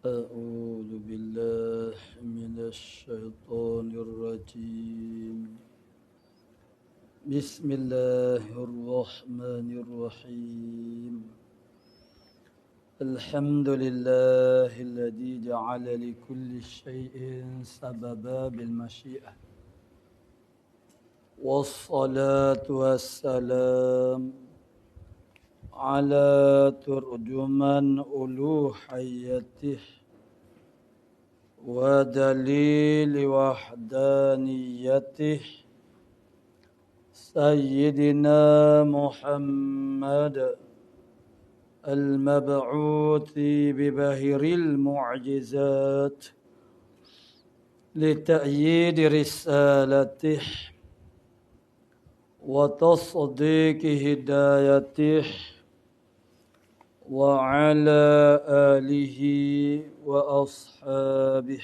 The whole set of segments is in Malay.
أعوذ بالله من الشيطان الرجيم بسم الله الرحمن الرحيم الحمد لله الذي جعل لكل شيء سببا بالمشيئة والصلاة والسلام على ترجمان ألوهيته ودليل وحدانيته سيدنا محمد المبعوث ببهر المعجزات لتأييد رسالته وتصديق هدايته وعلى آله وأصحابه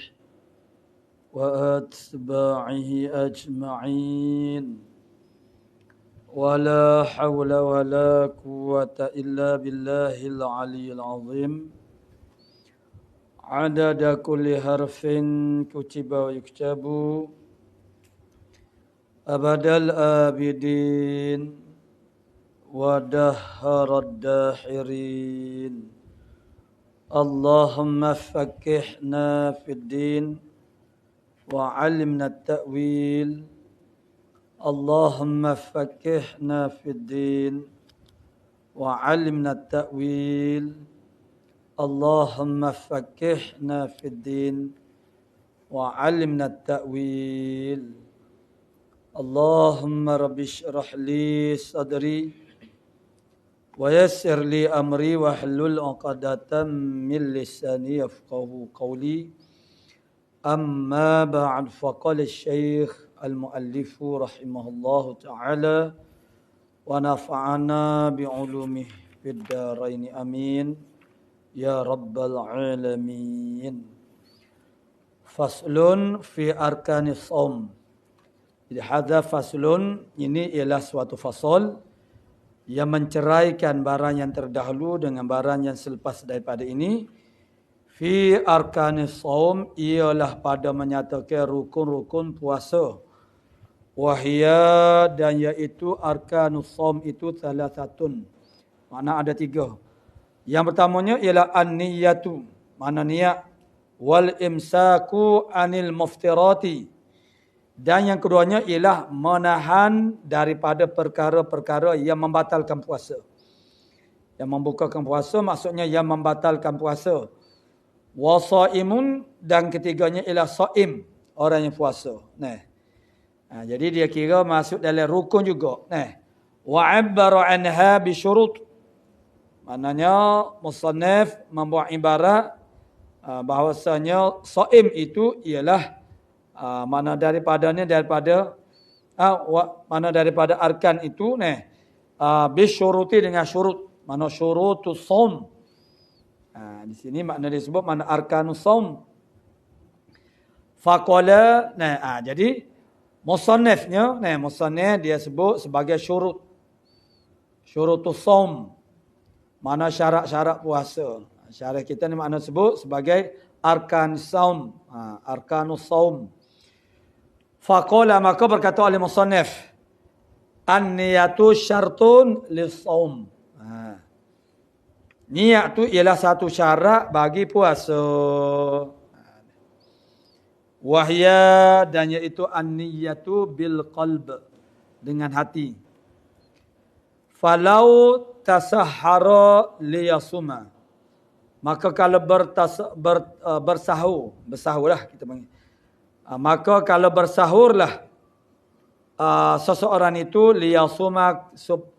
وأتباعه أجمعين ولا حول ولا قوة إلا بالله العلي العظيم عدد كل حرف كتب ويكتب أبد الآبدين ودهر الداحرين اللهم فقهنا في الدين وعلمنا التأويل اللهم فقهنا في الدين وعلمنا التأويل اللهم فقهنا في الدين وعلمنا التأويل اللهم رب اشرح لي صدري ويسر لي أمري واحلل عقدة من لساني يفقهوا قولي أما بعد فقال الشيخ المؤلف رحمه الله تعالى ونفعنا بعلومه في الدارين آمين يا رب العالمين فصل في أركان الصوم. Jadi hadza faslun, ini ialah suatu fasal yang menceraikan barang yang terdahulu dengan barang yang selepas daripada ini. Fi arkanis shaum, ialah pada menyatakan rukun-rukun puasa. Wahia, dan iaitu arkanus shaum itu salah satun. Makna ada 3. Yang pertamanya ialah an-niyatu, mana niat, wal imsaku anil muftirati. Dan yang keduanya ialah menahan daripada perkara-perkara yang membatalkan puasa. Yang membukakan puasa maksudnya yang membatalkan puasa. Wasaimun, dan ketiganya ialah saim, orang yang puasa. Jadi dia kira masuk dalam rukun juga. Wa'abbara anha bisyurut. Maknanya musannaf membuat ibarat bahawasanya saim itu ialah mana daripada arkan itu bisyuruti dengan syurut, mana syurutus shaum. Di sini makna disebut mana arkanus shaum. Faqala, jadi musannaf dia sebut sebagai syurutus shaum, mana syarat-syarat puasa. Syarat kita ni makna sebut sebagai arkan shaum, arkanus shaum. Faqala, maka berkata oleh musannaf, an-niyatu syartun lis-shaum. Niat tu ialah satu syarat bagi puasa. Wahya, dan iaitu an-niyatu bil qalb, dengan hati. Falau tasahhara liyasuma, maka kalau bersahurlah kita panggil. Maka kalau bersahurlah seseorang itu liyasuma,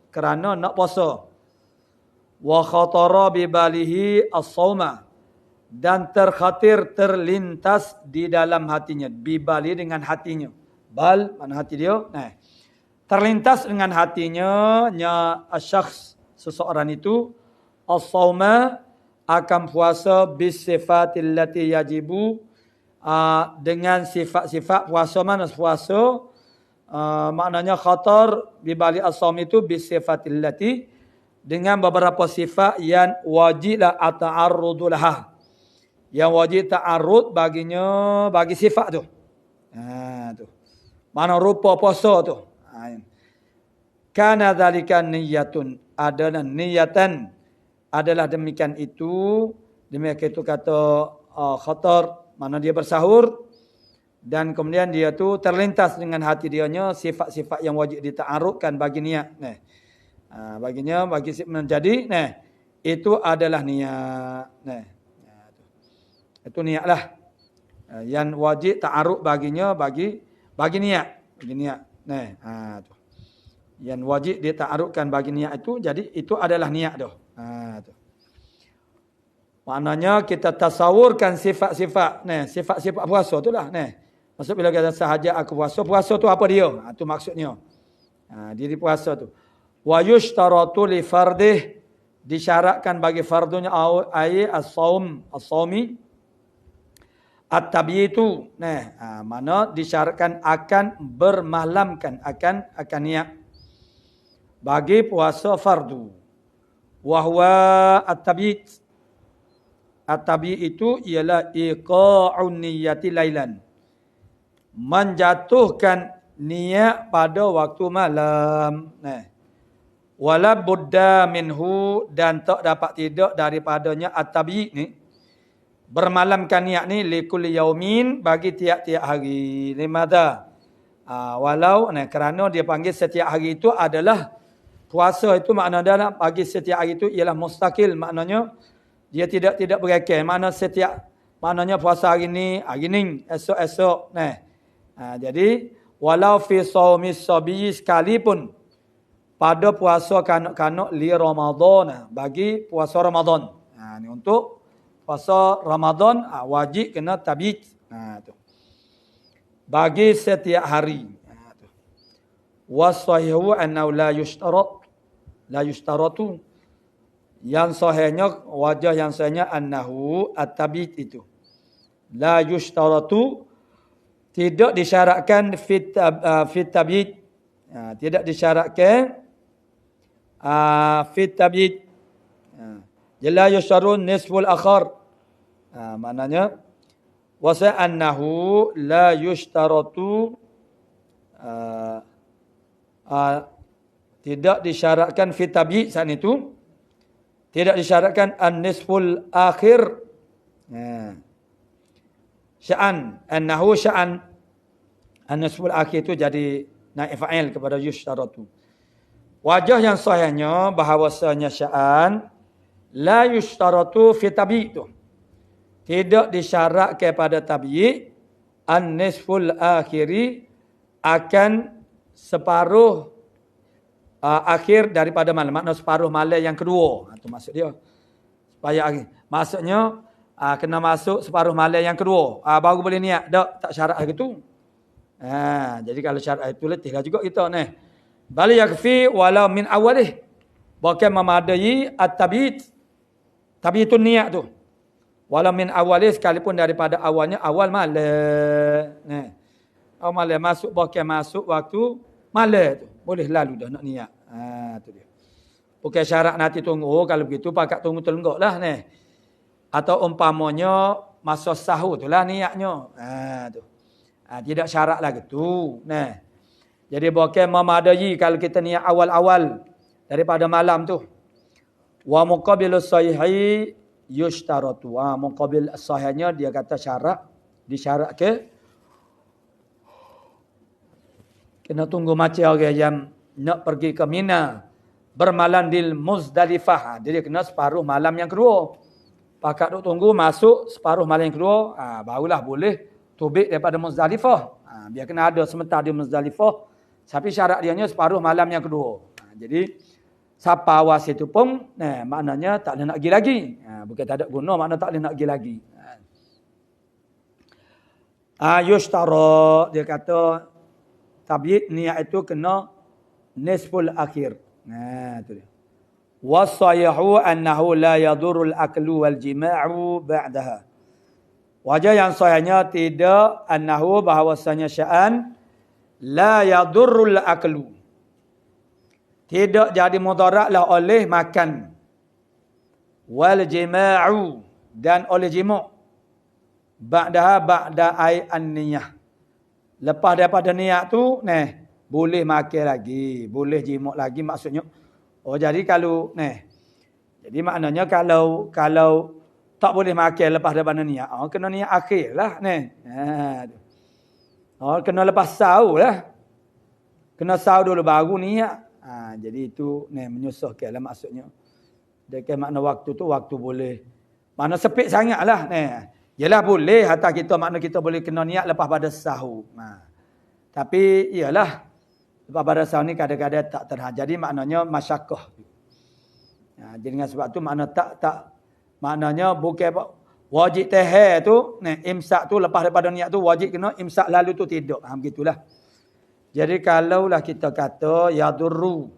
kerana nak puasa. Wa khatara bi balihi as-sauma, dan terlintas di dalam hatinya. Bibali dengan hatinya. Bal, mana hati dia? Terlintas dengan hatinya syakhs, seseorang itu, as-sauma, akan puasa bisifatil lati yajibu, dengan sifat-sifat puasa. Mana puasa? Maknanya khatar bibali as-saum itu bisifatil lati, dengan beberapa sifat yang wajiblah at-ta'arrudu laha, Yang wajib ta'arud baginya bagi sifat tu. Tu. Mana rupa puasa tu. Kana dzalika niyyatun, adalah niyatan, adalah demikian itu kata khatar, mana dia bersahur dan kemudian dia tu terlintas dengan hati dianya sifat-sifat yang wajib dita'arudkan bagi niat. Baginya bagi menjadi itu adalah niat. Itu niatlah yang wajib ta'arud baginya bagi niat, tu. Yang wajib dia ta'arudkan bagi niat itu, jadi itu adalah niat tu. Tu. Maknanya kita tasawurkan sifat-sifat, sifat-sifat puasa itulah, Maksud bila kata sahaja aku puasa tu apa dia? Itu maksudnya. Diri puasa tu. Wa yushtaratu li fardih, disyaratkan bagi fardunya as-shaumi at-tabiitu. Mana disyaratkan akan bermalamkan, akan niat bagi puasa fardu. Wa huwa at-tabiit. At-tabiit itu ialah iqa'un niyyati lailan. Menjatuhkan niat pada waktu malam. Wala budda minhu, dan tak dapat tidak daripadanya at-tabiit ni. Bermalamkan niat ni likulli yaumin, bagi tiap-tiap hari. Limadha? Walau kerana dia panggil setiap hari itu adalah puasa, itu maknanya bagi setiap hari itu ialah mustaqil, maknanya dia tidak berekal. Maknanya puasa hari ni, esok-esok. Jadi walau fi shaumis sabiy, sekalipun pada puasa kanak-kanak li Ramadan, bagi puasa Ramadan. Ni untuk puasa Ramadan wajib kena tabiit. Tu. Bagi setiap hari. Wasahihu annahu la yushtaratu. Yang sahihnya, wajah yang sahihnya annahu at-tabiit itu. La yushtaratu, tidak disyaratkan fit tabiit. Tidak disyaratkan fit tabiit. La yushtarun nisful akhar. Maknanya wasa annahu la yushtaratu, tidak disyaratkan fit tabiit saat itu, tidak disyaratkan an-nisful akhir. Sya'an, annahu sya'an, an-nisful akhir itu jadi naib fa'il kepada yushtaratu. Wajah yang sahihnya bahawasanya sya'an la yushtaratu fi tabiit itu, tidak disyaratkan pada tabiit an-nisful akhiri, akan separuh akhir daripada malam, maknanya separuh malam yang kedua. Itu maksud dia. Supaya maksudnya kena masuk separuh malam yang kedua. Baru boleh niat. Tak syarat gitu. Jadi kalau syarat itu letihlah juga kita ni. Bal yakfi walau min awalih. Bahkan memadai at-tabiit. Tabiitun niat tu. Walau min awalih, sekalipun daripada awalnya awal malam. Awal malam masuk, bahkan masuk waktu malam tu. Boleh lalu dah nak niat. Tu dia. Bukan syarat nanti tunggu. Kalau begitu pakat tunggu telenggok lah ni. Atau umpamanya masa sahur tu lah niatnya. Tu. Tidak syarat lah gitu. Jadi bukan memadai kalau kita niat awal-awal daripada malam tu. Wa muqabilus sahihi yushtaratu. Muqabil sahihnya dia kata syarat. Disyarat ke? Kena tunggu macam orang yang nak pergi ke Mina, bermalam di Muzdalifah. Jadi kena separuh malam yang kedua. Pakat duk tunggu masuk separuh malam yang kedua, barulah boleh tubik daripada Muzdalifah. Biar kena ada sementara di Muzdalifah. Tapi syarat dianya separuh malam yang kedua. Jadi siapa awas itu pun, maknanya tak boleh nak pergi lagi. Bukan tak ada guna, maknanya tak boleh nak pergi lagi. Yushtara, dia kata tabiit niat itu kena nisful akhir. Tu dia. Wasayahu annahu la yadurul aklu wal jima'u ba'daha. Wajah yang sahihnya tidak, annahu bahawasanya sya'an la yadurul aklu, tidak jadi mudaratlah oleh makan, wal jima'u, dan oleh jima'. ba'da ai an-niyah. Lepas daripada niat tu, boleh makan lagi, boleh jimuk lagi maksudnya. Oh jadi kalau jadi maknanya kalau tak boleh makan lepas daripada niat, kena niat akhirlah kena lepas sahur lah. Kena sahur dulu baru niat. Jadi itu menyusahkanlah maksudnya. Dekat makna waktu tu waktu boleh. Makna sepit sangatlah Yalah boleh hatta kita makna kita boleh kena niat lepas pada sahur. Tapi iyalah lepas pada sahur ni kadang-kadang tak terhad. Jadi maknanya masyakkah. Jadi dengan sebab tu makna tak maknanya bukan wajib tahir tu imsak tu lepas daripada niat tu wajib kena imsak lalu tu tidak. Begitulah. Jadi kalaulah kita kata yadurru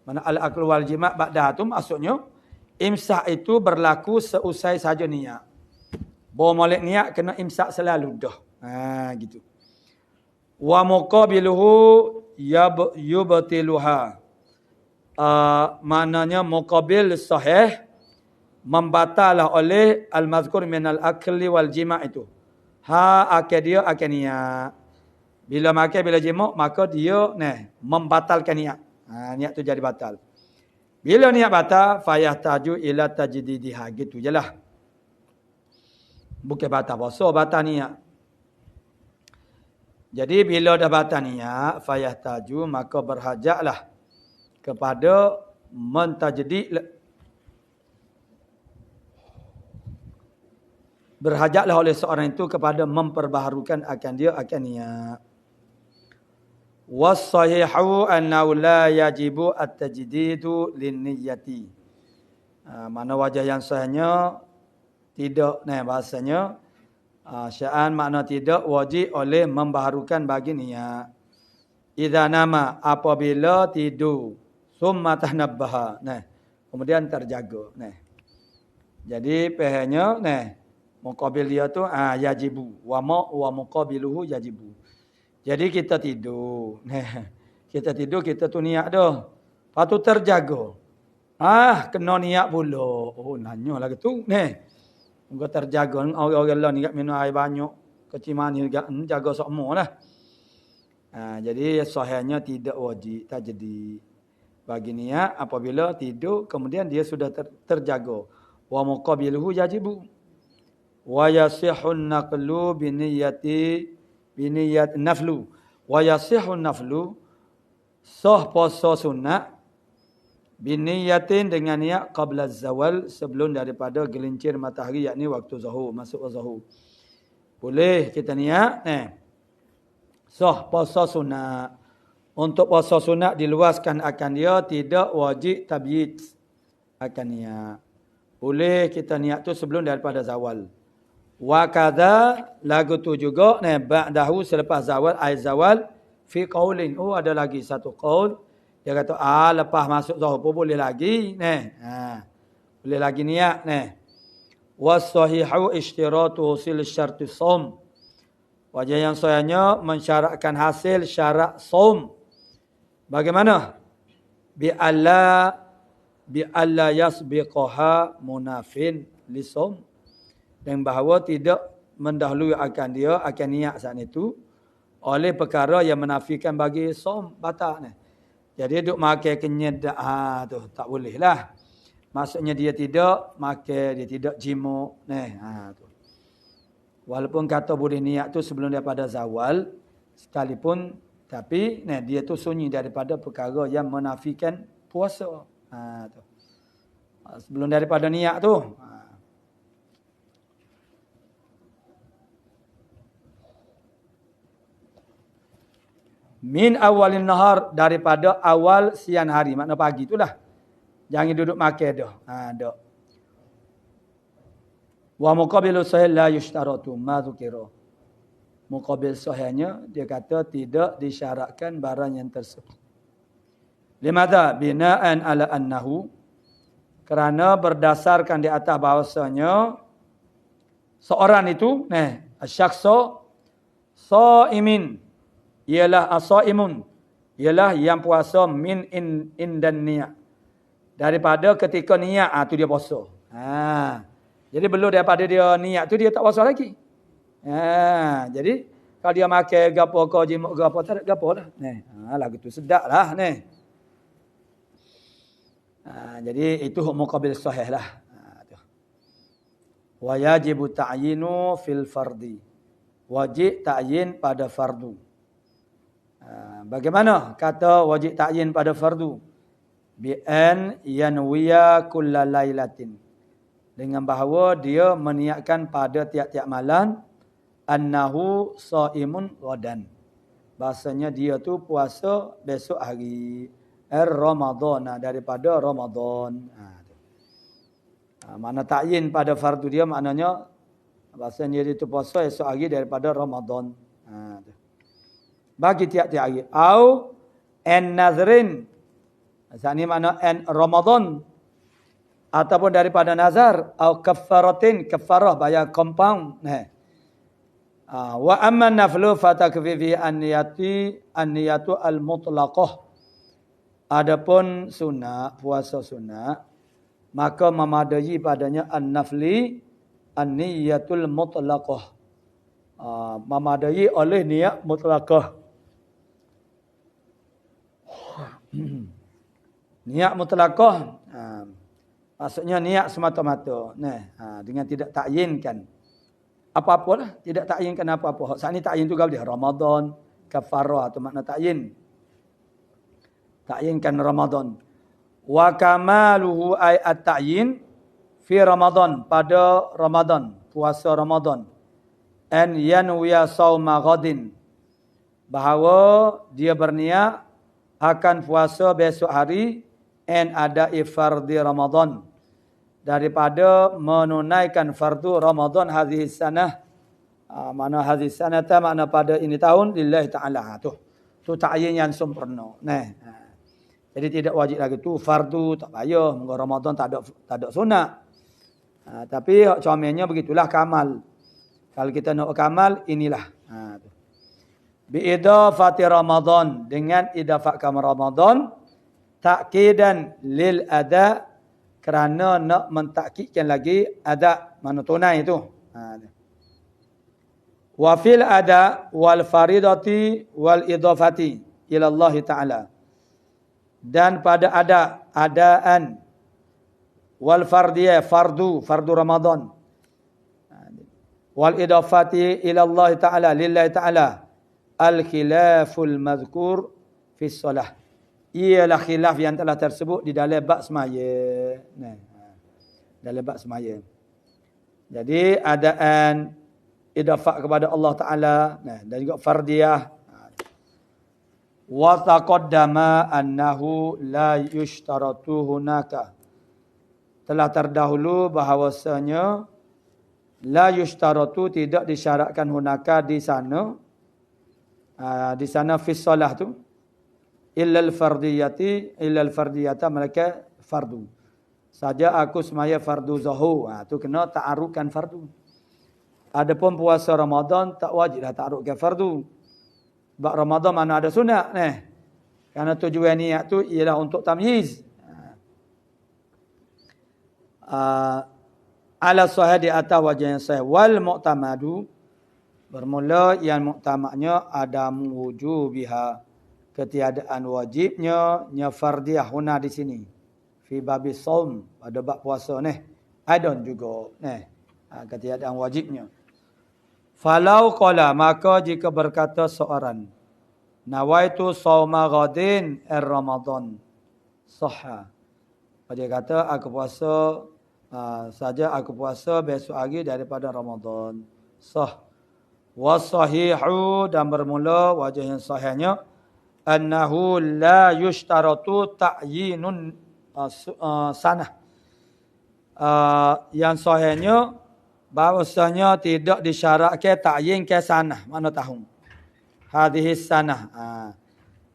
mana al-aklu wal jima' ba'da tu maksudnya imsak itu berlaku seusai saja niat. Bawa molek niat kena imsak selalu dah. Gitu. Wa muqabiluhu yubtiluha. Maknanya muqabil sahih membatalah oleh al-mazkur min al-akli wal jima' itu. Akal dia akal niat. Bila makan bila jima' maka dia membatalkan niat. Niat tu jadi batal. Bila niat batal fayahtaju ila tajdidiha gitu jelah. Bukan batal puasa, batal niat. Jadi bila dah batal niat, fayahtaju maka berhajatlah kepada mentajdid. Berhajatlah oleh seorang itu kepada memperbaharukan akan dia akan niat. Was-sahihu annahu la yajibu at-tajdidu lin-niyyati. Mana wajah yang sahihnya tidak bahasanya sya'an makna tidak wajib oleh membaharukan bagi niat. Idza nama apabila tidur summa tahnabbaha kemudian terjaga jadi pahanya muqabil dia tu yajibu wa muqabiluhu yajibu. Jadi kita tidur kita tu niat dah lepas tu terjaga kena niat pula nanya lah gitu Moga terjaga orang-orang lain ni minum air banyak, kecil manis juga jaga semualah. Jadi sahihnya tidak wajib tajdi bagi niat apabila tidur kemudian dia sudah terjaga. Wa muqabiluhu yajibu. Wa yasihun naqlu biniyat naflu. Wa yasihun naflu sah puasa sunat biniyatin dengan niat qabla zawal sebelum daripada gelincir matahari yakni waktu zuhur masuk zuhur. Boleh kita niat sah puasa sunat. Untuk puasa sunat diluaskan akan dia tidak wajib tabyid akan niat. Boleh kita niat tu sebelum daripada zawal. Wa kadza lagu tu juga ba'dahu selepas zawal ai zawal fi qaulin. Ada lagi satu qaul. Dia kata, lepas masuk zuhur pun boleh lagi. Boleh lagi niat. Was-sahihu ishtiratu husil syarti saum. Wajah yang sahihnya mensyaratkan hasil syarat saum. Bagaimana? Bi'alla yasbiqaha munafin li saum. Dan bahawa tidak mendahului akan dia, akan niat saat itu. Oleh perkara yang menafikan bagi saum. Batal Jadi duk makan kenyat tu tak boleh lah. Maksudnya dia tidak makan, dia tidak jimuk tu. Walaupun kata boleh niat tu sebelum daripada zawal sekalipun tapi dia tu sunyi daripada perkara yang menafikan puasa. Tu. Sebelum daripada niat tu. Min awalin nahar daripada awal siang hari. Makna pagi itulah. Jangan duduk makan dah. Dah. Wa muqabilu sahih la yushtaratu ma dzukira. Muqabil sahihnya dia kata tidak disyaratkan barang yang tersebut. Limadha bina'an ala annahu kerana berdasarkan di atas bahawasanya seorang itu syakhsa shaimin ialah as-saimun ialah yang puasa min indan niat daripada ketika niat tu dia puasa. Jadi belum daripada dia niat tu dia tak puasa lagi. Jadi kalau dia makan gapo kau jimuk gapo tak ada gapo lah. Lagu tu sedap lah ni. Jadi itu muqabil sahih lah. Wa yajibu ta'yinu fil fardi. Wajib ta'yin pada fardu. Bagaimana kata wajib ta'yin pada fardu? Bi an yanwiya kulla lailatin. Dengan bahawa dia meniatkan pada tiap-tiap malam annahu shaimun ghadan. Bahasanya dia tu puasa besok hari Ramadan, daripada Ramadan. Mana ta'yin pada fardu dia maknanya bahasanya dia tu puasa esok hari daripada Ramadan. Bagi tiap-tiap hari. Au an nazrin. Maksud ni makna an Ramadan ataupun daripada nazar au kaffaratin, kafarah bayar compound. Wa amma naflu fatakfi an-niyatu al-mutlaqah. Adapun sunat, puasa sunat, maka memadai padanya an-nafli an-niyatul mutlaqah. Memadai oleh niat mutlaqah. Niat mutlaqah maksudnya niat semata-mata. Dengan tidak takyinkan apa-apalah, tidak takyinkan apa-apa. Saat ni takyin tu dia Ramadan, kafarah atau makna takyin. Takyinkan Ramadan. Wa kamaluhu ay at-ta'yin fi Ramadan, pada Ramadan, puasa Ramadan. An yanwiya sauma ghadin, bahawa dia berniat akan puasa besok hari an ada'i fardhi Ramadan, daripada menunaikan fardu Ramadan hadhihi sanah. Mana hadhihi sanata makna pada ini tahun lillahi ta'ala. Tu ta'yin yang sempurna. Jadi tidak wajib lagi tu fardu, tak payah. Mungkin Ramadan tak ada sunat. Tapi comelnya begitulah kamal. Kalau kita nak kamal, inilah. Bi'idafati Ramadan, dengan idafakkan Ramadan, ta'kidan lil ada, kerana nak mentakkidkan lagi ada, mana tunai itu. Wa fil ada wal faridati wal idafati ila Allah Ta'ala. Dan pada adaan wal fardiyah, fardu Ramadan, wal idafati ila Allah Ta'ala, lillahi Ta'ala, al khilaful mazkur fi shalah, ialah khilaf yang telah tersebut di dalam bab semaya. Dalam bab semaya. Jadi adaan idafat kepada Allah Ta'ala, dan juga fardiyah. Wa taqaddama annahu la yushtaratu hunaka, telah terdahulu bahawasanya la yushtaratu, tidak disyaratkan hunaka, di sana fi shalah tu, illa al-fardiyata, mereka fardu saja. Aku semaya fardu zuhur, tu kena ta'arufkan fardu. Adapun puasa Ramadan tak wajiblah ta'arufkan fardu. Sebab Ramadan mana ada sunat Karena tujuan niat tu ialah untuk tamyiz. Ala sahih, di atas wajah yang sahih. Wal mu'tamadu, bermula yang mu'tamadnya adamu wujubiha, ketiadaan wajibnya fardiyah huna di sini. Fi babis saum, pada bab puasa Adon juga ketiadaan wajibnya. Falau qala, maka jika berkata seorang, nawaitu sauma ghadin Ramadan, sahha. Dia kata aku puasa saja, aku puasa besok hari daripada Ramadan, sah. Wasahihu, dan bermula wajah yang sahihnya, annahu la yushtaratu ta'yinun sanah. Yang sahihnya bahawasanya tidak disyaratkan ta'yin ke sanah, mana tahun. Hadhihi sanah.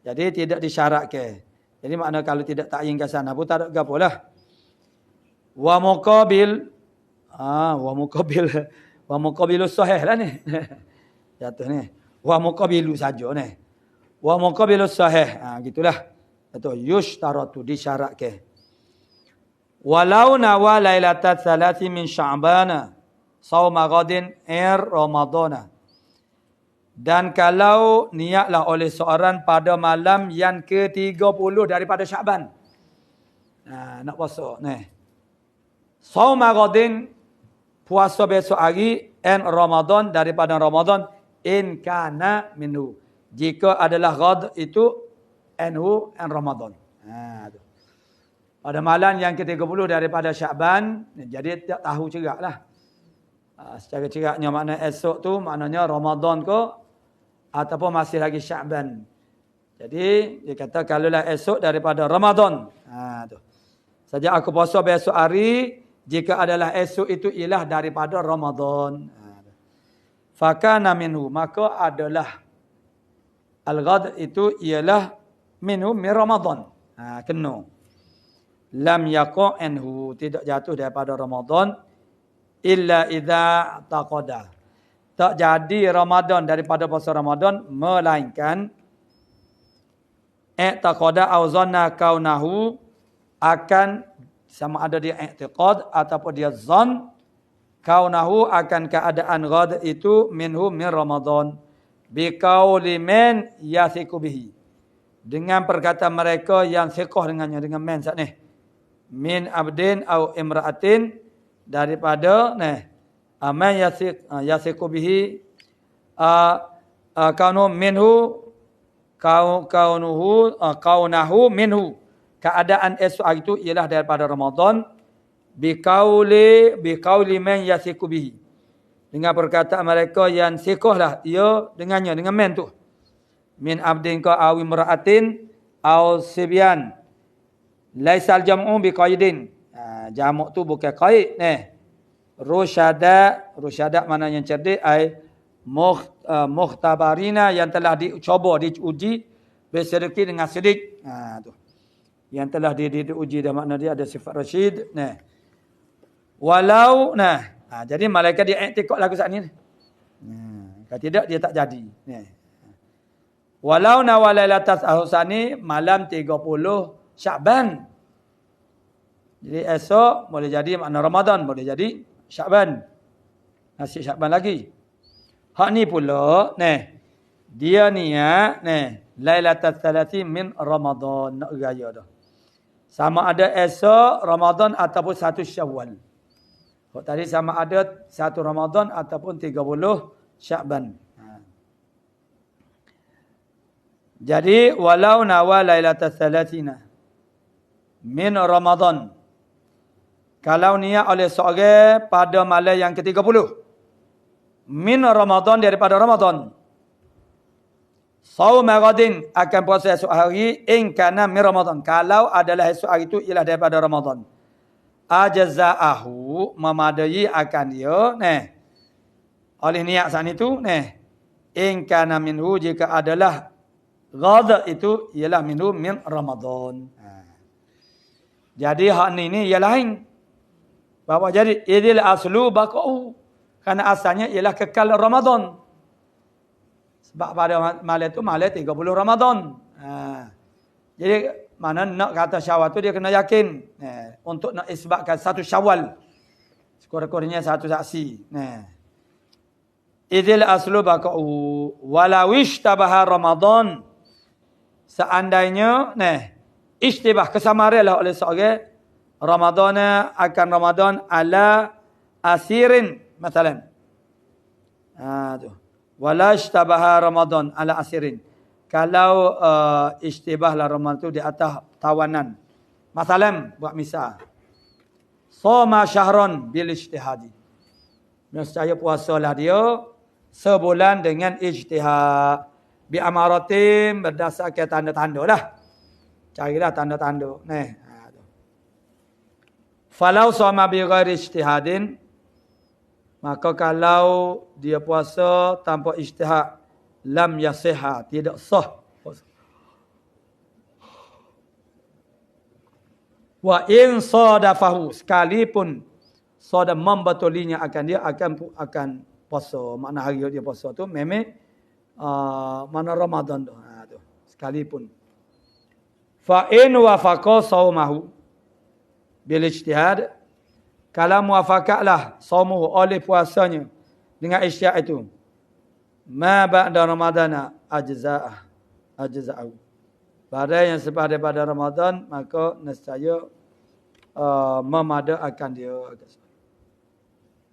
Jadi tidak disyaratkan. Jadi makna kalau tidak ta'yin ke sanah pun tak ada gapo lah. Wa muqabil, wa muqabilu sahih lah ni. Jatuh ni. Wa muqabilu saja ni. Wa muqabilu sahih. Gitulah. Jatuh yushtaratu, disyaratkan. Walau nawa lailatat salasi min Sya'bana, sauma ghadin Ramadana. Dan kalau niatlah oleh seorang pada malam yang ke-30 daripada Syaban. Nak puasa. Sauma ghadin, puasa besok hari, Ramadan, daripada Ramadan, in kana minhu. Jika adalah ghad itu, anhu, Ramadan. Pada malam yang ke-30 daripada Syaban, jadi tak tahu ceraklah. Secara ceraknya makna esok tu, maknanya Ramadan ke, ataupun masih lagi Syaban. Jadi, dia kata kalaulah esok daripada Ramadan. Tu. Saja aku puasa besok hari, jika adalah esok itu ialah daripada Ramadan. Fakana minhu, maka adalah al-ghad itu ialah minhu min Ramadan. Kena. Lam yaqa' anhu, tidak jatuh daripada Ramadan illa idza taqada. Tak jadi Ramadan daripada puasa Ramadan melainkan i'taqada aw zanna kaunahu, akan sama ada dia i'tiqad ataupun dia zan kaunahu, akan keadaan ghad itu minhu min Ramadan biqauli man yathiqu bihi, dengan perkataan mereka yang thiqah dengannya, dengan man sat ni, min abdin au imra'atin, daripada man yathiqu bihi kaunu minhu kaunahu minhu, keadaan esok hari itu ialah daripada Ramadan, biqauli man yathiqu bihi, dengan perkataan mereka yang thiqahlah ia dengannya, dengan man tu, min abdin ka aw imra'atin aw sibyan. Laisal jam'u biqaidin. Jamak tu bukan qaid. Rusyada maknanya cerdik, ai mukhtabarina, yang telah dicuba, diuji, bersedekah dengan sedik. Tu. Yang telah diuji, dan makna dia ada sifat rasyid. Walau, jadi malaikat dia i'tikad lagu saat ni. Kalau tidak, dia tak jadi. Walau nawalailatas ahusani, malam 30 Syaban. Jadi esok boleh jadi makna Ramadan, boleh jadi Syaban. Masih Syaban lagi. Hak ni pula, dia niat, Lailatul Thalathi min Ramadan, nak raya dah. Sama ada esok Ramadan ataupun 1 Syawal. Hak tadi sama ada 1 Ramadan ataupun 30 Syaban. Jadi walau nawa Lailatul Thalathina min Ramadan, kalau niat oleh seorang pada malam yang ke-30 min Ramadan, daripada Ramadan, sauma ghadin, akan puasa esok hari, in kana min Ramadan, kalau adalah esok hari itu ialah daripada Ramadan, ajza'ahu, memadai akan dia oleh niat saat itu, in kana minhu, jika adalah ghad itu ialah minhu min Ramadan. Jadi hak ni ialah lain. Bahawa jadi idil aslu baqa'u, kerana asalnya ialah kekal Ramadan. Sebab pada malam itu malam 30 Ramadan. Jadi mana nak kata Syawal tu dia kena yakin untuk nak isbatkan 1 Syawal. Sekurang-kurangnya 1 saksi. Idil aslu baqa'u walau ishtabaha Ramadan, seandainya istibah, kesamaranlah oleh seorang Ramadan akan Ramadan ala asirin masalan. Tu. Wala ishtabaha Ramadan ala asirin. Kalau istibahlah Ramadan tu di atas tawanan. Masalan, buat misal. Soma syahron bil ijtihadi. Nescaya puasalah dia sebulan dengan ijtihad. Bi amaratim, berdasarkan tanda-tanda lah. Carilah tanda-tanda. Falau soma bi ghairi ijtihadin, maka kalau dia puasa tanpa ijtihad, lam yasihha, tidak sah. Wa in sadafahu, sekalipun sada membetulinya akan dia akan puasa, makna hari dia puasa tu memang mana Ramadan tu. Tu sekalipun. Fa in wafaqa saumahu bil ijtihad, kalau muafakatlah saumuhu oleh puasanya dengan isyak itu, ma ba'da ramadana ajza'ahu. Pada yang sepada pada Ramadan, maka nescaya memada akan dia.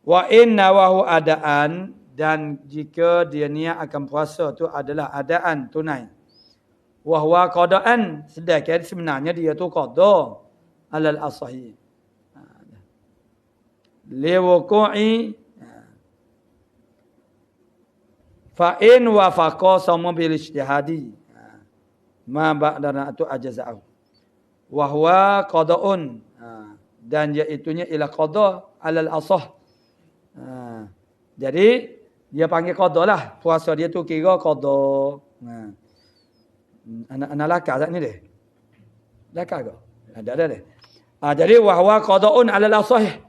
Wa inna wahu adaan, dan jika dia niat akan puasa tu adalah adaan tunai. Wa huwa qada'an, sedangkan sebenarnya dia tu qada alal asahi. Liwuqu'i fa in wafaqa sama bil ijtihadi ma ba'dana tu ajza'u wa huwa qada'un, dan iaitunya ila qada alal asah. Jadi dia panggil qada lah, puasa dia tu kira qada. Anak laka tak ni dia? Laka ke? Ada dia. Jadi wa huwa qada'un alal asah.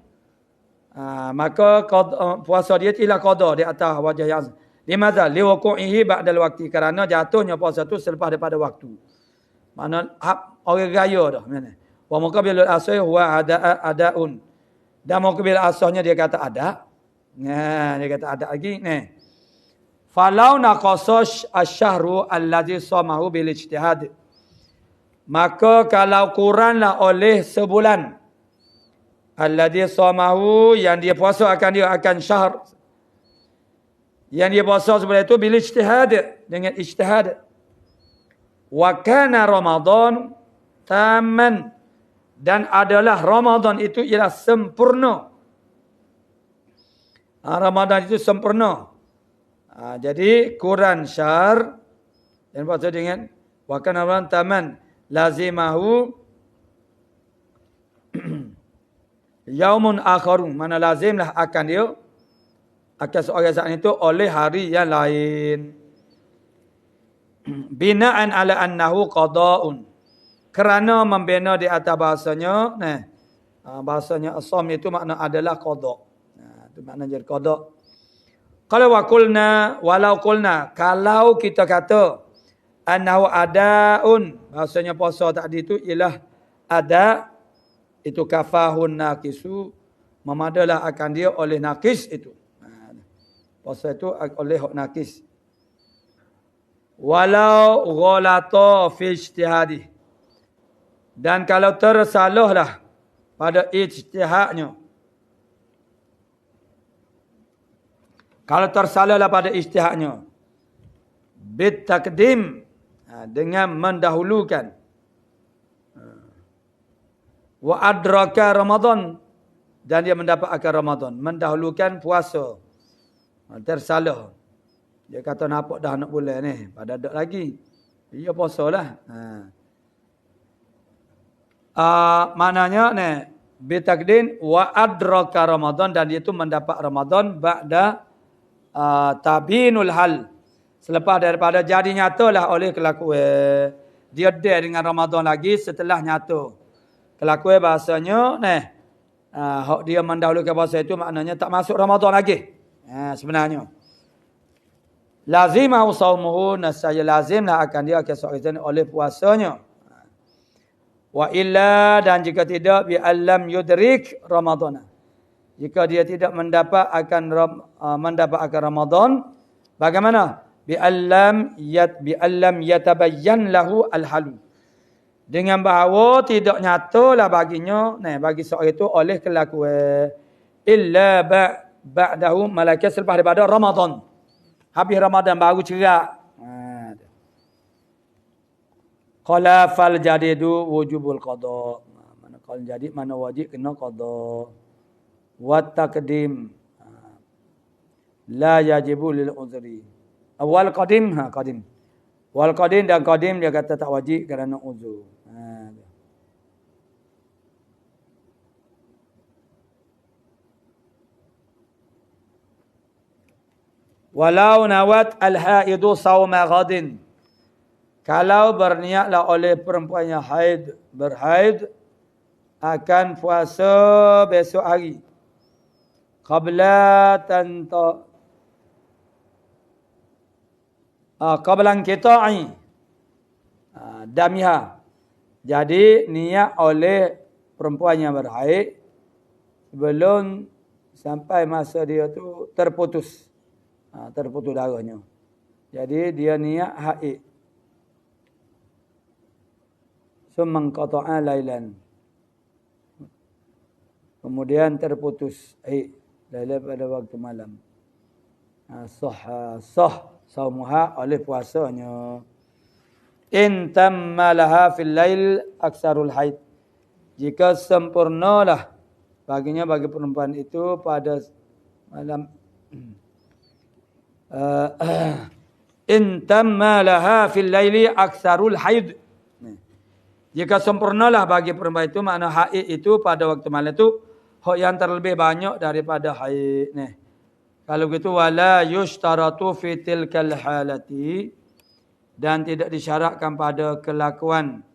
Maka puasa dia ila qada di atas wajah yang limadza liwuqu'ihi ba'dal waqti, kerana jatuhnya puasa tu selepas daripada waktu. Makna orang raya dah mana. Wa muqabilul asih huwa adaun. Dan muqabil asahnya dia kata ada. Dia kata ada lagi ni. Falau naqasash asy-syahru allazi shamahu bil ijtihad. Maka kalau kuranglah oleh sebulan alladhi shamahu, yang dia puasa akan syahr, yang dia puasa sebenarnya itu bil ijtihad, dengan ijtihad. Wa kana Ramadan tamman, dan adalah Ramadan itu ialah sempurna. Ramadan itu sempurna. Jadi kurang syahr, dan puasa dengan wa kana Ramadan tamman lazimahu yaumun akharun, mana lazimlah akan dia akan seorang saat itu oleh hari yang lain. Bina'an ala annahu qada'un, kerana membina di atas bahasanya bahasanya asam itu makna adalah qada'. Itu makna jadi qada'. Walau qulna, kalau kita kata annahu ada'un, bahasanya puasa tadi itu ialah ada, itu kafahun naqisu, memadalah akan dia oleh naqis itu. Puasa itu oleh hak naqis. Walau ghalata fi ijtihadi, dan kalau tersalahlah pada ijtihadnya, kalau tersalahlah pada ijtihadnya, bit takdim, dengan mendahulukan, wa adraka Ramadan, dan dia mendapat akan Ramadan, mendahulukan puasa. Tersalah. Dia kata nampak dah nak bulan ni, pada dak lagi. Dia puasalah. Maknanya ni bitakdin wa adraka Ramadan, dan dia tu mendapat Ramadan ba'da tabinul hal, selepas daripada jadi nyatalah oleh kelakuan. Dia ada dengan Ramadan lagi setelah nyata. Kelakuan bahasanya hak dia mendahulukan puasa itu maknanya tak masuk Ramadan lagi. Sebenarnya lazimah saumuhu, nasaya lazimlah akan dia kesuaian oleh puasanya. Wa illa, dan jika tidak, bi allam yudrik Ramadan, jika dia tidak mendapat akan Ramadan, bagaimana? Bi allam yatabayyan lahu al-halu, dengan bahawa tidak nyatalah baginya, bagi seorang itu oleh kelakuan, illa ba'dahu, malaikat selepas daripada Ramadan. Habis Ramadan baru cerak. Qala fal jadidu wujubul qada. Mana qal jadid, mana wajib kena qada. Wa taqdim la yajibu lil uzri. Awal qadim, qadim. Wal qadim, dan qadim dia kata tak wajib kerana uzur. Walau nawat al-haidu sawma ghadin, kalau berniatlah oleh perempuan yang berhaid akan puasa besok hari, qabla qita'i damiha, jadi niat oleh perempuan yang berhaid sebelum sampai masa dia tu terputus. Terputus darahnya. Jadi dia niat haid. Summa qata'a lailan. Kemudian terputus haid lailan pada waktu malam. Sah saumuha oleh puasanya. In tamma laha fil lail aksarul haid. Jika sempurnalah baginya bagi perempuan itu pada malam in tamma laha fil laili aksarul haid. Jika sempurnalah bagi perempuan itu makna haid itu pada waktu malam itu yang terlebih banyak daripada haid. Nih. Kalau gitu wala yushtaratu fi tilkal halati dan tidak disyaratkan pada kelakuan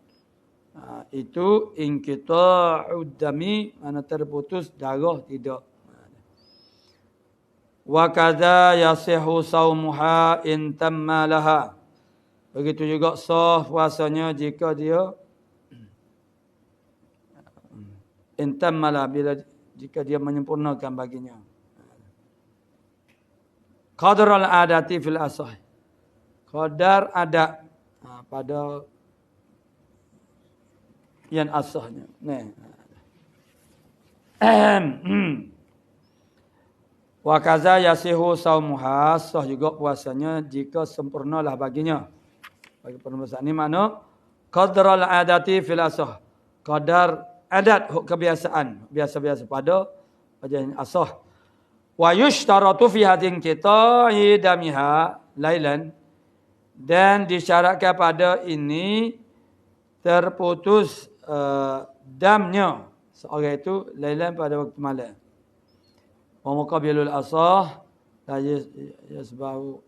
itu inqita'ud dami mana terputus darah tidak. Wa kadza yasihu saumuha in tamma laha. Begitu juga sah puasanya jika dia in tamma laha bila jika dia menyempurnakan baginya. Qadar al-adati fil asah. Qadar adat pada yang asahnya. Wa kaza yasihu saumuha, sah juga puasanya jika sempurnalah baginya. Bagi permasalahan ini makna qadar al-adati fil asah. Qadar adat kebiasaan, biasa-biasa pada yang asah. Wa yushtaratu fi hadin qita'i damiha lailan, dan disyaratkan pada ini terputus damnya seorang itu lailan pada waktu malam. Wa muqabilul asah la yasbahu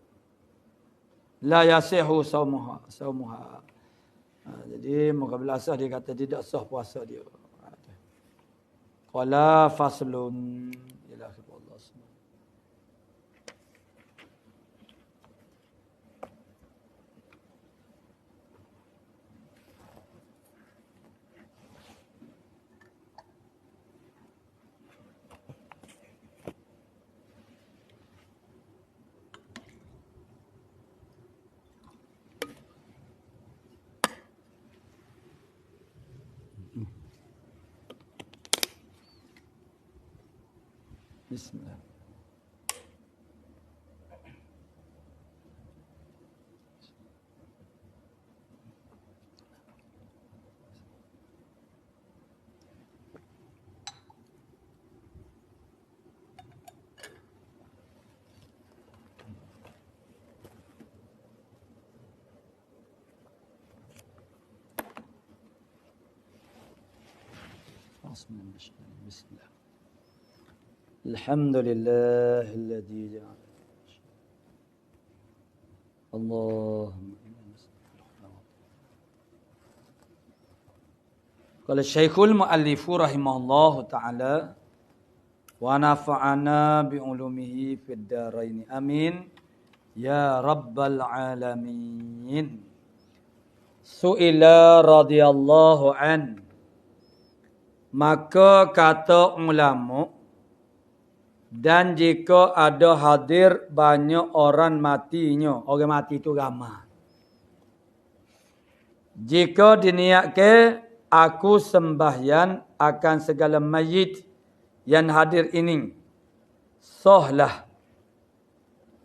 la yasihu saumuha. Jadi muqabil asah dia kata tidak sah puasa dia. Qala faslun ila Allah. Bismillah. Bismillah. Alhamdulillahilladzi ja'ala Allahumma qala Syekhul Muallifu rahimahullahu taala wa nafa'ana bi ulumihi fid dharain amin ya rabbal alamin. Su'ila radhiyallahu an, maka kata ulama, dan jika ada hadir banyak orang matinya, orang mati itu ramai. Jika diniatkan aku sembahyang akan segala mayit yang hadir ini, sahlah.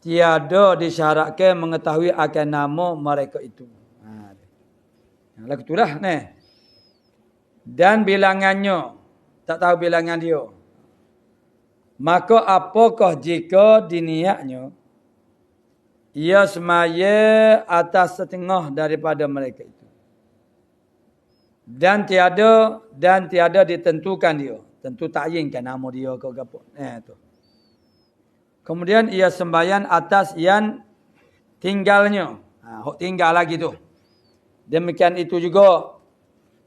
Tiada disyaratkan mengetahui akan nama mereka itu. Lagu itulah ni. Dan bilangannya, tak tahu bilangan dia. Maka apakah jika diniatnya ia semaya atas setengah daripada mereka itu. Dan tiada ditentukan dia. Tentu takyinkan nama dia ke apa. Tu. Kemudian ia sembahyang atas yang tinggalnya. Hak tinggal lagi tu. Demikian itu juga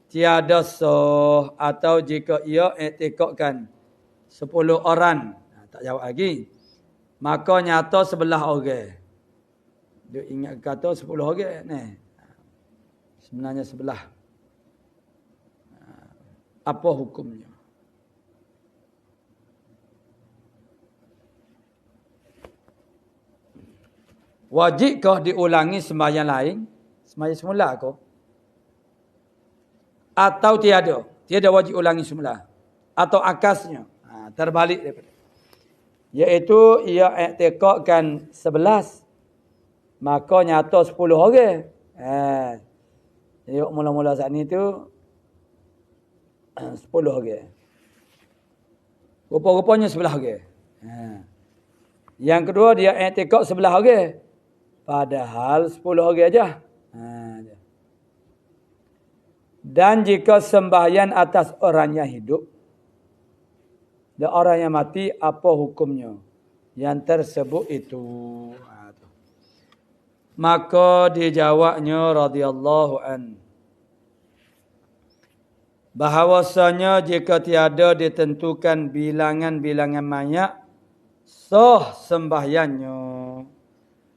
tiada sah atau jika ia i'tikadkan 10 orang. Tak jawab lagi. Maka nyata sebelah orang. Dia ingat kata 10 orang ni. Sebenarnya sebelah. Apa hukumnya? Wajibkah diulangi sembahyang lain? Sembahyang semula ke? Atau tiada? Tiada wajib ulangi semula. Atau akasnya? Terbalik daripada. Iaitu ia i'tiqadkan 11. Maka nyata 10 orang. Yuk mula-mula saat ni tu 10 orang. Rupa-rupanya 11 orang. Yang kedua dia i'tiqad 11 orang. Padahal 10 orang aja. Dan jika sembahyang atas orang yang hidup dan orang yang mati, apa hukumnya? Yang tersebut itu. Maka dijawabnya radhiyallahu an. Bahawasanya jika tiada ditentukan bilangan-bilangan mayat, sah sembahyangnya.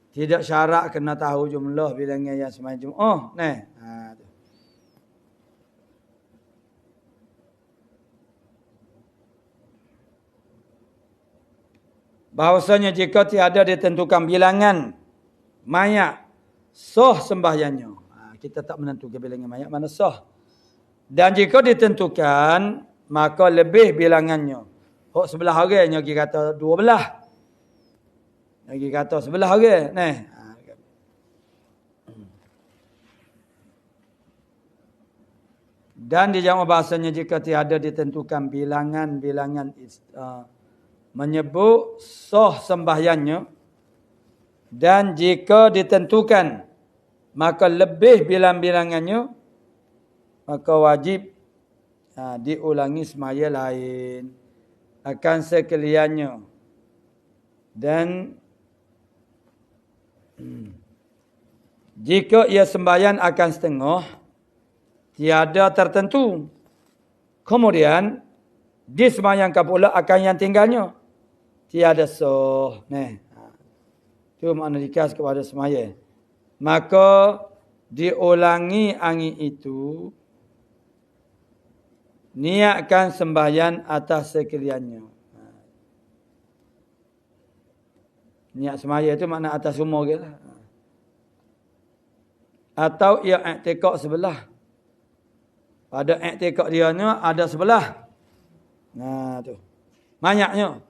Tidak syarat kena tahu jumlah bilangan yang sembahyang Jumaat. Bahawasanya jika tiada ditentukan bilangan mayat, sah sembahyangnya. Kita tak menentukan bilangan mayat, mana sah. Dan jika ditentukan, maka lebih bilangannya. Hok sebelah orangnya kita kata 12. Lagi kata sebelah orang. Dan dijawab bahasanya jika tiada ditentukan bilangan-bilangan menyebut sah sembahyangnya, dan jika ditentukan maka lebih bilangannya, maka wajib diulangi semaya lain akan sekaliannya. Dan jika ia sembahyang akan setengah, tiada tertentu, kemudian disembahyangkan pula akan yang tinggalnya, tiada sah. Itu makna dikas kepada semaya. Maka diulangi angin itu, niatkan sembahyang atas sekaliannya. Niat semaya itu makna atas semua ke lah. Atau ia i'tiqad sebelah. Pada i'tiqad dia ni ada sebelah. Tu. Banyaknya.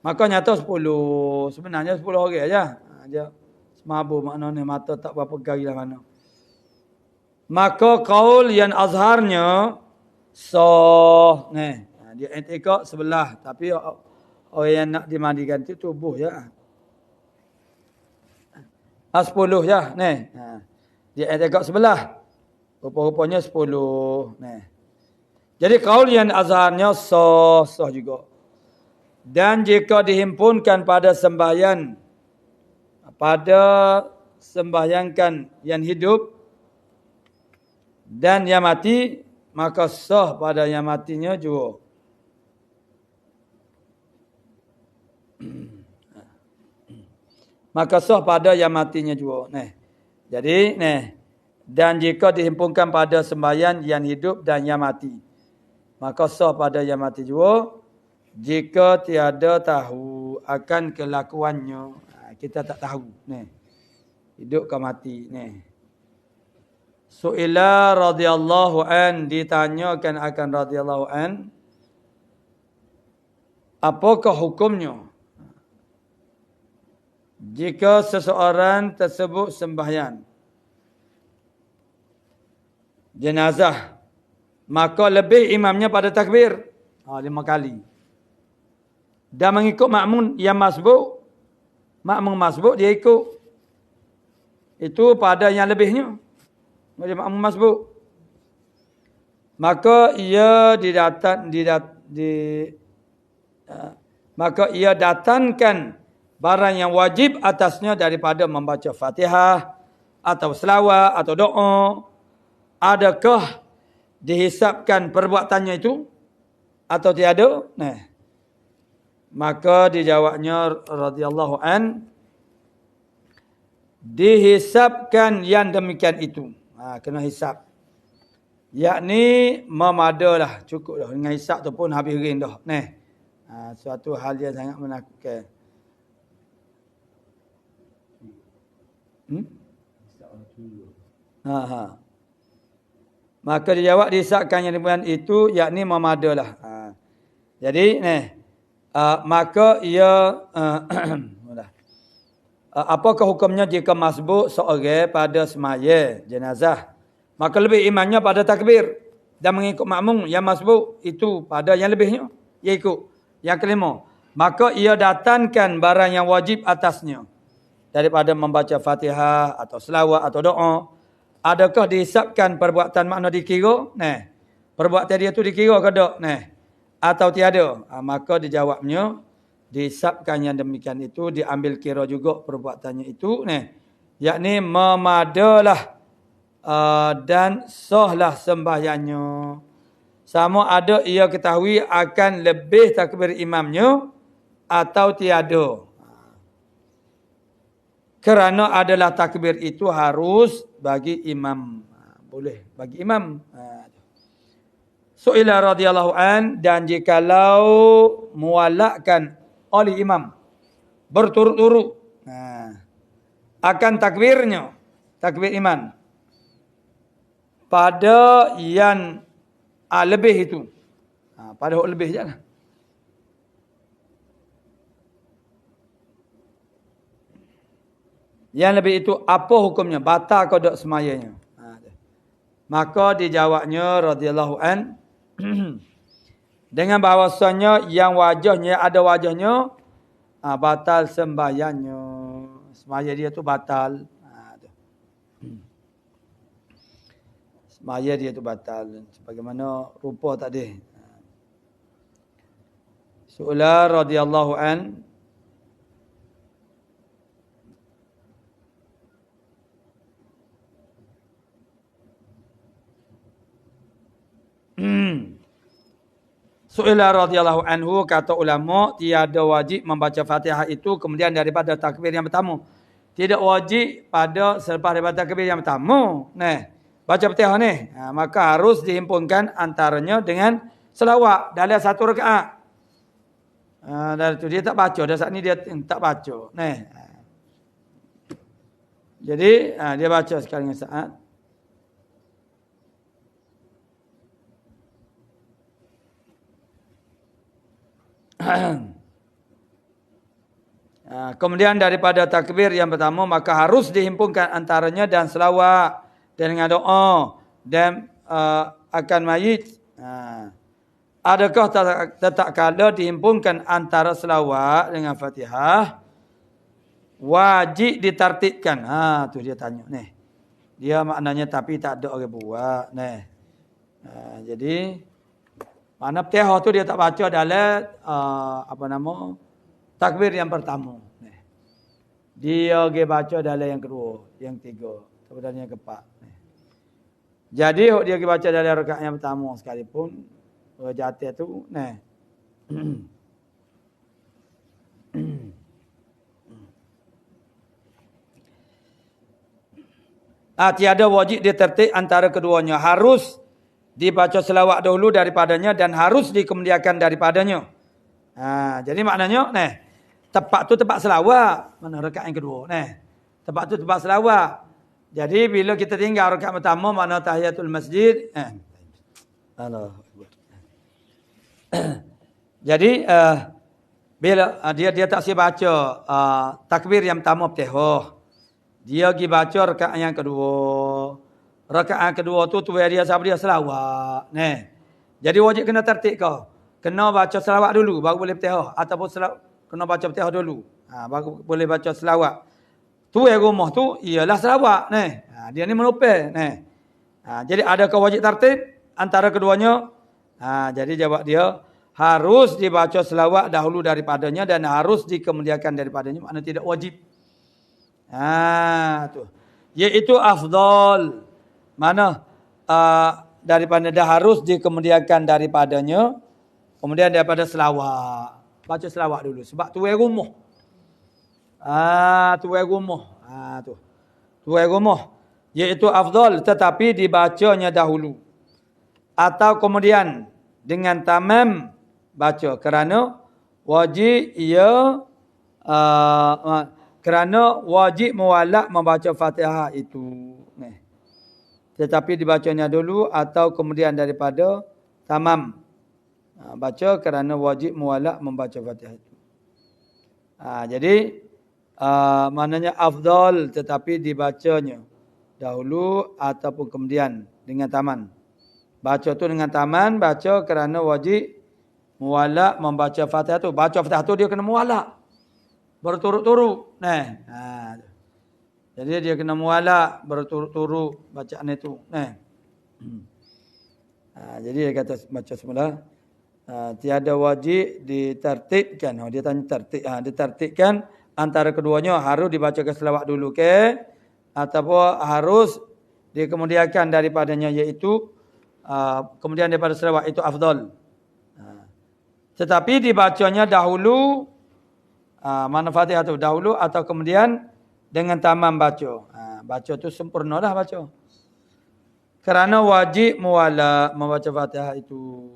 Maka nyata 10. Sebenarnya 10 orang aja. Semabur maknanya mata tak berapa gari lah mana. Maka qaul yang azharnya sah. Dia i'tiqad sebelah. Tapi orang yang nak dimandikan itu tubuh ya. 10 ya. Dia i'tiqad sebelah. Rupa-rupanya 10. Jadi qaul yang azharnya sah juga. Dan jika dihimpunkan pada sembahyangkan yang hidup dan yang mati, maka sah pada yang matinya juga. Maka sah pada yang matinya juga. Jadi, dan jika dihimpunkan pada sembahyang yang hidup dan yang mati, maka sah pada yang mati juga. Jika tiada tahu akan kelakuannya, kita tak tahu. Hidup ke mati. Su'ila radhiyallahu an, ditanyakan akan radhiyallahu an, apakah hukumnya jika seseorang tersebut sembahyang jenazah, maka lebih imamnya pada takbir 5 kali. Dan mengikut makmum yang masbuk, makmum masbuk dia ikut. Itu pada yang lebihnya. Makmum masbuk. Maka ia maka ia datangkan barang yang wajib atasnya daripada membaca Fatihah atau selawat atau doa. Adakah dihisapkan perbuatannya itu atau tiada? Maka dijawabnya radhiyallahu an, dihisapkan yang demikian itu. Kena hisap. Yakni memadalah, cukup dah dengan hisap tu pun habis ring dah. Suatu hal yang sangat menakutkan. Ha ha. Maka dia jawab disahkan yang demikian itu yakni memadalah. Jadi maka ia apakah hukumnya jika masbuk seorang pada semaya jenazah? Maka lebih imannya pada takbir dan mengikut makmum yang masbuk itu pada yang lebihnya ia ikut. Yang kelima, maka ia datangkan barang yang wajib atasnya daripada membaca Fatihah atau selawat atau doa. Adakah dihisapkan perbuatan makna dikira? Perbuatan dia tu dikira ke tak? Atau tiada? Maka dijawabnya dihisapkan yang demikian itu diambil kira juga perbuatannya itu yakni memadalah dan sahlah sembahyangnya. Sama ada ia ketahui akan lebih takbir imamnya atau tiada. Kerana adalah takbir itu harus bagi imam. Boleh bagi imam. Su'ila radhiyallahu an, dan jikalau muwalakkan oleh imam berturut-turut akan takbirnya, takbir iman pada yang lebih itu. Pada lebih je lah. Yang lebih itu apa hukumnya? Batal ke tak semayanya? Maka dijawabnya radhiyallahu an dengan bahawasanya yang wajahnya ada wajahnya batal sembahyangnya. Semaya dia tu batal. Semaya dia tu batal sebagaimana rupa tadi. Su'la radhiyallahu an Su'ila radhiyallahu anhu, kata ulama, tiada wajib membaca Fatihah itu kemudian daripada takbir yang pertama. Tidak wajib pada selepas daripada takbir yang pertama. Baca Fatihah ni, maka harus dihimpunkan antaranya dengan selawat dalam satu rakaat. Dari itu dia tak baca, dah saat ni dia tak baca. Jadi dia baca sekali dengan saat. Kemudian daripada takbir yang pertama maka harus dihimpunkan antaranya dan selawat dan dengan doa dan akan mayit. Adakah tetap kala dihimpunkan antara selawat dengan Fatihah wajib ditartibkan? Tu dia tanya ni. Dia maknanya tapi tak ada orang buat jadi mana Fatihah tu dia tak baca dalam takbir yang pertama. Dia baca dalam yang kedua, yang ketiga, kemudian yang keempat. Jadi dia baca dalam rakaat yang pertama sekalipun jatuh tu tiada wajib ditertib antara keduanya. Harus dibaca selawat dahulu daripadanya dan harus dikemudiakan daripadanya. Jadi maknanya tepat tu tempat selawat. Mana rakaat yang kedua tempat tu tempat selawat. Jadi bila kita tinggal rakaat pertama mana tahiyatul masjid jadi bila dia tak siap baca takbir yang pertama Fatihah, dia pergi baca rakaat yang kedua. Rakaat kedua tu dia sahabat dia selawat. Jadi wajib kena tertib kau. Kena baca selawat dulu baru boleh Fatihah ataupun kena baca Fatihah dulu. Baru boleh baca selawat. Tu yang rumah tu ialah selawat dia ni melupis jadi adakah wajib tertib antara keduanya? Jadi jawab dia harus dibaca selawat dahulu daripadanya dan harus dikemudiakan daripadanya, makna tidak wajib. Tu. Iaitu afdal. Mana daripada dah harus dikemudiakan daripadanya, kemudian daripada selawat. Baca selawat dulu sebab tu rumah. Tu rumah. Tu rumah. Iaitu afdal tetapi dibacanya dahulu. Atau kemudian dengan tamam baca kerana wajib ia kerana wajib muwalak membaca Fatihah itu. Tetapi dibacanya dulu atau kemudian daripada tamam. Baca kerana wajib muwalak membaca Fatihah itu. Jadi maknanya afdal tetapi dibacanya dahulu ataupun kemudian dengan taman. Baca tu dengan taman, baca kerana wajib muwalak membaca Fatihah tu. Baca Fatihah tu dia kena muwalak. Berturut-turut. Jadi dia kena muwalak berturut-turut bacaan itu. Jadi dia kata baca semula. Tiada wajib ditertibkan. Dia tanya tertib. Ditertibkan antara keduanya harus dibacakan selawat dulu ke? Ataupun harus dikemudiakan daripadanya iaitu kemudian daripada selawat itu afdal. Tetapi dibacanya dahulu mana Fatihah itu dahulu atau kemudian dengan tamam baca. Baca tu sempurnalah baca. Kerana wajib muwala membaca Fatihah itu.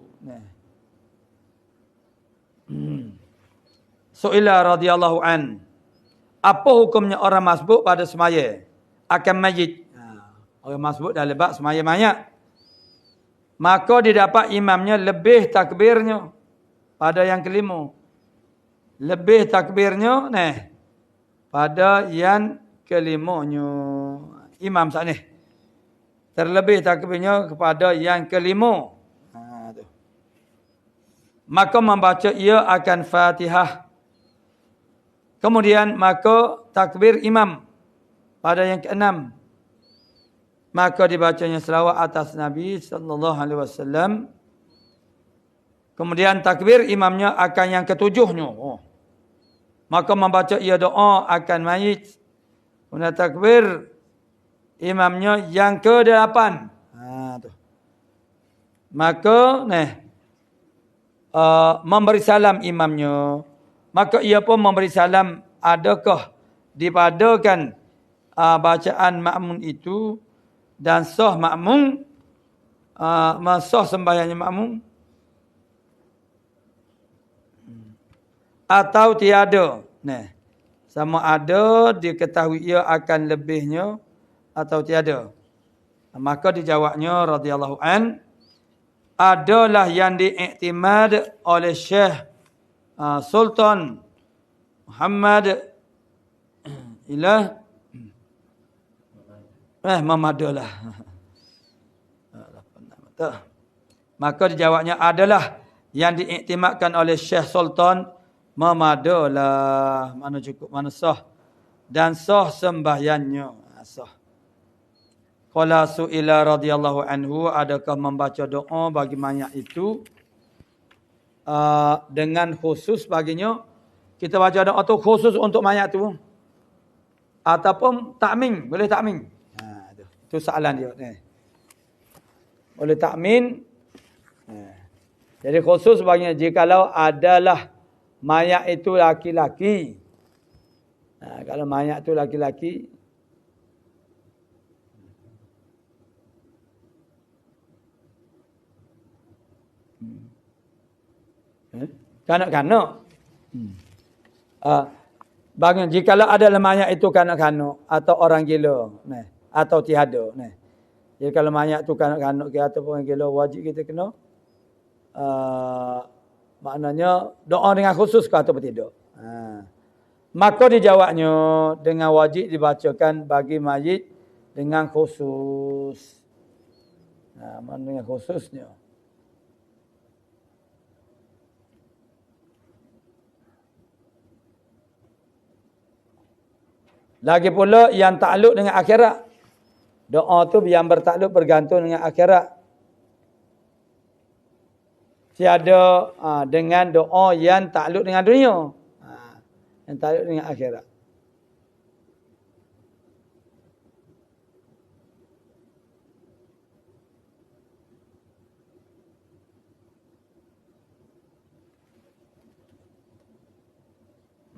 Su'ila radhiyallahu an. Apa hukumnya orang masbuk pada semaya akan mayit? Orang masbuk dah lebat semaya mayat. Maka didapat imamnya lebih takbirnya pada yang kelima. Lebih takbirnya pada yang kelimanya. Imam saat ni terlebih takbirnya kepada yang kelima. Maka membaca ia akan Fatihah. Kemudian maka takbir imam pada yang keenam. Maka dibacanya selawat atas Nabi sallallahu alaihi wasallam. Kemudian takbir imamnya akan yang ketujuhnya. Maka membaca ia doa akan mayit. Kemudian takbir imamnya yang ke-8. Maka memberi salam imamnya. Maka ia pun memberi salam. Adakah dipadakan bacaan makmum itu dan sah makmum, sah sembahyangnya makmum atau tiada. Sama ada diketahui ia akan lebihnya atau tiada. Maka dijawabnya radhiyallahu an, adalah yang diiktimad oleh Syekh Sultan Muhammad Mamadalah. Maka dijawabnya adalah yang diiktimadkan oleh Syekh Sultan Mamadalah. Mana cukup, mana sah. Dan sah sembahyangnya. Sah. Qala su'ila radhiyallahu anhu, adakah membaca doa bagi mayat itu dengan khusus baginya? Kita baca doa tu khusus untuk mayat tu ataupun takmin? Boleh takmin? Itu soalan dia. Boleh takmin. Jadi khusus baginya jikalau adalah mayat itu laki-laki. Kalau mayat itu laki-laki, kanak-kanak. Bagian jikalau adalah mayat itu kanak-kanak atau orang gila, atau tiada. Jadi kalau mayat itu kanak-kanak ataupun orang gila, wajib kita kena maknanya doa dengan khusus ke atau tidak. Maka dijawabnya dengan wajib dibacakan bagi mayit dengan khusus. Mana dengan khususnya? Lagi pula yang takluk dengan akhirat. Doa tu yang bertakluk bergantung dengan akhirat. Tiada dengan doa yang takluk dengan dunia. Yang takluk dengan akhirat.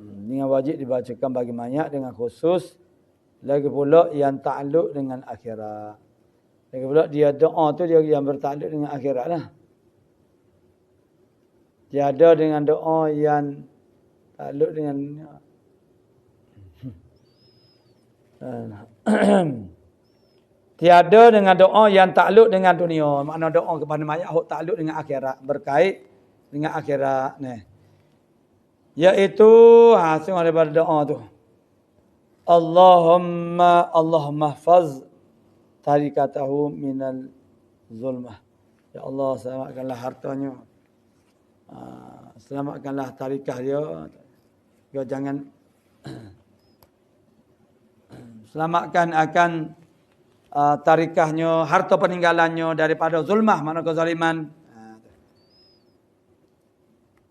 Dengan wajib dibacakan bagi mayat dengan khusus. Lagi pula yang takluk dengan akhirat. Lagi pula dia doa tu dia yang bertakluk dengan akhirat lah. Tiada dengan doa yang takluk dengan Tiada dengan doa yang takluk dengan dunia. Makna doa kepada mayat takluk dengan akhirat, berkait dengan akhirat. Iaitu hasil daripada doa tu. Allahumma hafaz tarikatahu minal zulmah. Ya Allah, selamatkanlah hartanya. Selamatkanlah tarikah dia. Dia jangan selamatkan akan tarikahnya, harta peninggalannya daripada zulmah, mana kezaliman.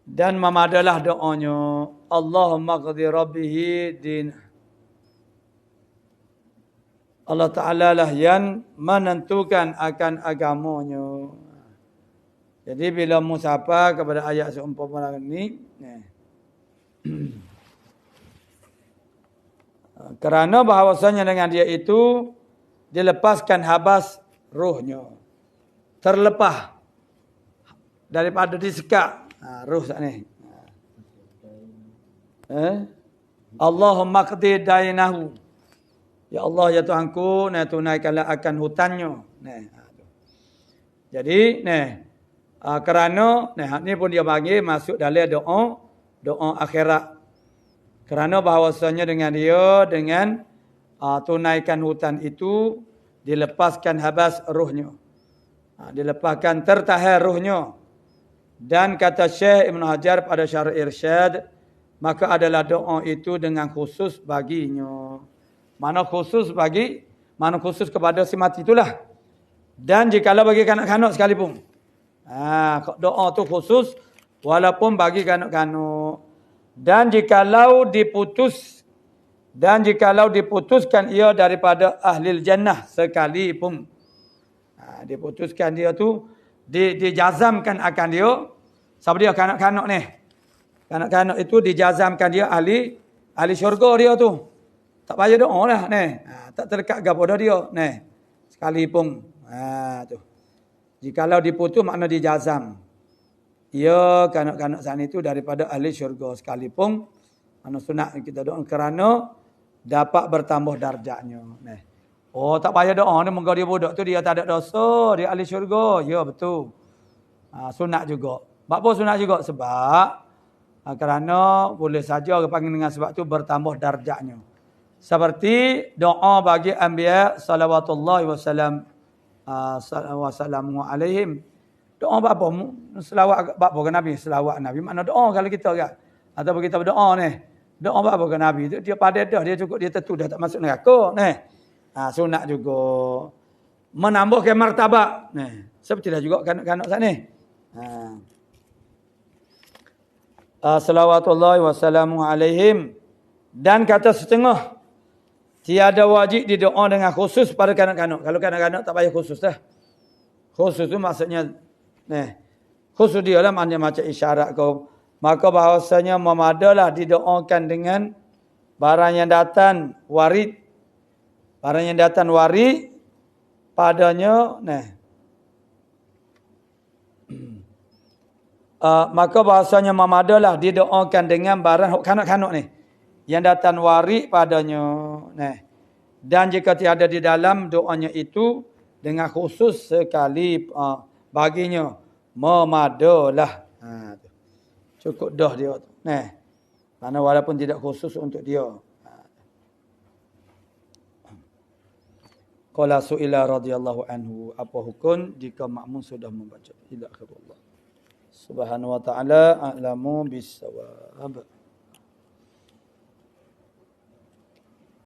Dan memadalah doanya, Allahumma qadhi rabbihi din. Allah Ta'ala lah yang menentukan akan agamanya. Jadi bila musafah kepada ayat seumpama ini, kerana bahawasanya dengan dia itu dilepaskan habas ruhnya, terlepas daripada disekak ruh saat ni. Allahumma qdi dainahu. Ya Allah, ya Tuhanku, tunaikanlah akan hutannya. Jadi, kerana ni pun dia bagi masuk dalam doa akhirat. Kerana bahawasanya dengan dia, dengan tunaikan hutan itu, dilepaskan habas ruhnya. Dilepaskan tertahan ruhnya. Dan kata Syekh Ibn Hajar pada Syarah Irsyad, maka adalah doa itu dengan khusus baginya. Mana khusus kepada si mati itulah. Dan jikalau bagi kanak-kanak sekalipun. Doa tu khusus walaupun bagi kanak-kanak. Dan jikalau diputuskan ia daripada ahli jannah sekalipun. Diputuskan dia tu dijazamkan akan dia. Siapa dia kanak-kanak ni? Kanak-kanak itu dijazamkan dia ahli syurga dia tu. Tak payah doa lah tak terdekat kepada dia sekalipun. Tu. Jikalau diputus makna dijazam. Ya, kanak-kanak sana itu daripada ahli syurga sekalipun. Mana sunat kita doa kerana dapat bertambah darjatnya. Oh, tak payah doa ni, moga dia budak tu dia tak ada dosa, dia ahli syurga. Ya, betul. Sunat juga. Apa sunat juga? Sebab kerana boleh saja orang panggil dengan sebab tu bertambah darjatnya. Seperti doa bagi anbiya salawatullahi wasallamu alaihim. Doa apa? Selawat apa ke Nabi? Selawat Nabi. Makna doa kalau kita kan. Atau kita berdoa ni. Doa apa ke Nabi? Dia pada dah. Dia cukup dia tentu dah tak masuk neraka. Sunat juga. Menambahkan martabat. Seperti dah juga kanak-kanak saat ni. Salawatullahi wasallamu alaihim. Dan kata setengah. Tiada wajib didoa dengan khusus pada kanak-kanak. Kalau kanak-kanak tak payah khusus dah. Khusus tu maksudnya, khusus dia lah maknanya macam isyarat kau. Maka bahawasanya memadalah didoakan dengan barang yang datang warid. Barang yang datang warid padanya, maka bahawasanya memadalah didoakan dengan barang kanak-kanak ni. Yang datang warid padanya. Dan jika tiada di dalam doanya itu dengan khusus sekali baginya memadalah. Cukup dah dia. Karena walaupun tidak khusus untuk dia. Qala su'ila radhiyallahu anhu, apa hukum jika makmum sudah membaca ila akhirullah. Subhanahu wa ta'ala a'lamu bis-shawab.